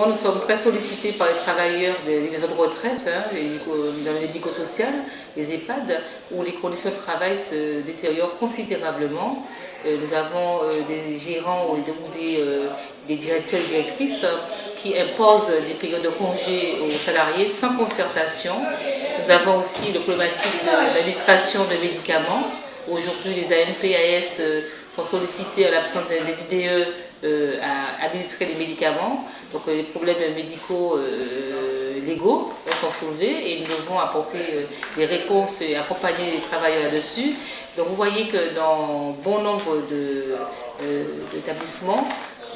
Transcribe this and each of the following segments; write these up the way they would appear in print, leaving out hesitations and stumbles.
Nous sommes très sollicités par les travailleurs des maisons de retraite, dans le médico-social, les EHPAD, où les conditions de travail se détériorent considérablement. Nous avons des gérants ou des directeurs et directrices qui imposent des périodes de congé aux salariés sans concertation. Nous avons aussi la problématique de l'administration de médicaments. Aujourd'hui, les ANPAS sont sollicités à l'absence des DDE à administrer les médicaments. Donc les problèmes médicaux légaux sont soulevés et nous devons apporter des réponses et accompagner les travailleurs là-dessus. Donc vous voyez que dans bon nombre d'établissements,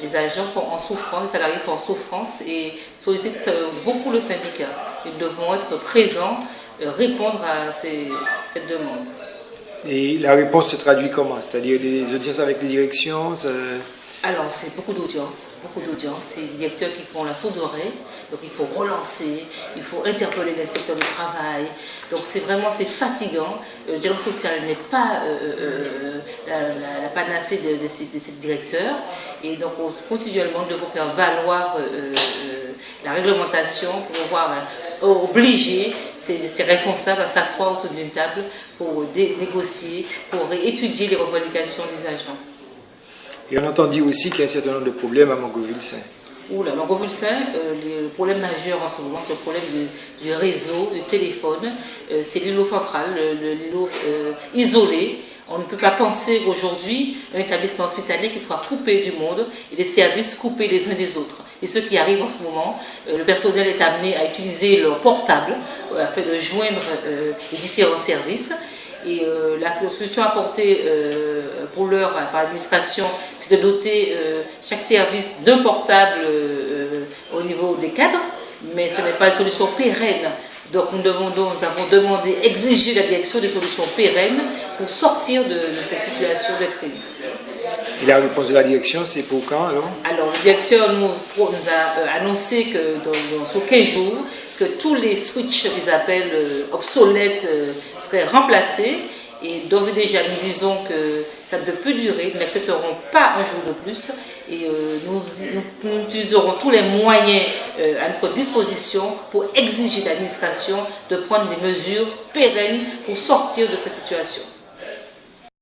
les agents sont en souffrance, les salariés sont en souffrance et sollicitent beaucoup le syndicat. Ils devront être présents, répondre à cette demande. Et la réponse se traduit comment? C'est-à-dire des audiences avec les directions? Alors, c'est beaucoup d'audience. C'est des directeurs qui font la sourde oreille, donc il faut relancer, il faut interpeller l'inspecteur du travail. Donc c'est fatigant. Le dialogue social n'est pas la panacée de ces directeurs. Et donc continuellement, nous devons faire valoir la réglementation pour pouvoir obliger ces responsables à s'asseoir autour d'une table pour négocier, pour étudier les revendications des agents. Et on entend dire aussi qu'il y a un certain nombre de problèmes à Mangoville-Saint. Oula, Mangoville-Saint, le problème majeur en ce moment, c'est le problème du réseau, du téléphone. C'est l'îlot central, l'îlot isolé. On ne peut pas penser aujourd'hui à un établissement hospitalier qui soit coupé du monde et des services coupés les uns des autres. Et ce qui arrive en ce moment, le personnel est amené à utiliser leur portable afin de joindre les différents services. Et la solution apportée pour l'heure par l'administration, c'est de doter chaque service d'un portable au niveau des cadres, mais ce n'est pas une solution pérenne. Donc nous avons demandé, exigé la direction des solutions pérennes pour sortir de cette situation de crise. Et la réponse de la direction, c'est pour quand alors? Alors le directeur nous a annoncé que sur 15 jours, que tous les switches qu'ils appellent obsolètes seraient remplacés. Et d'ores et déjà, nous disons que ça ne peut plus durer, nous n'accepterons pas un jour de plus et nous utiliserons tous les moyens à notre disposition pour exiger de l'administration de prendre des mesures pérennes pour sortir de cette situation.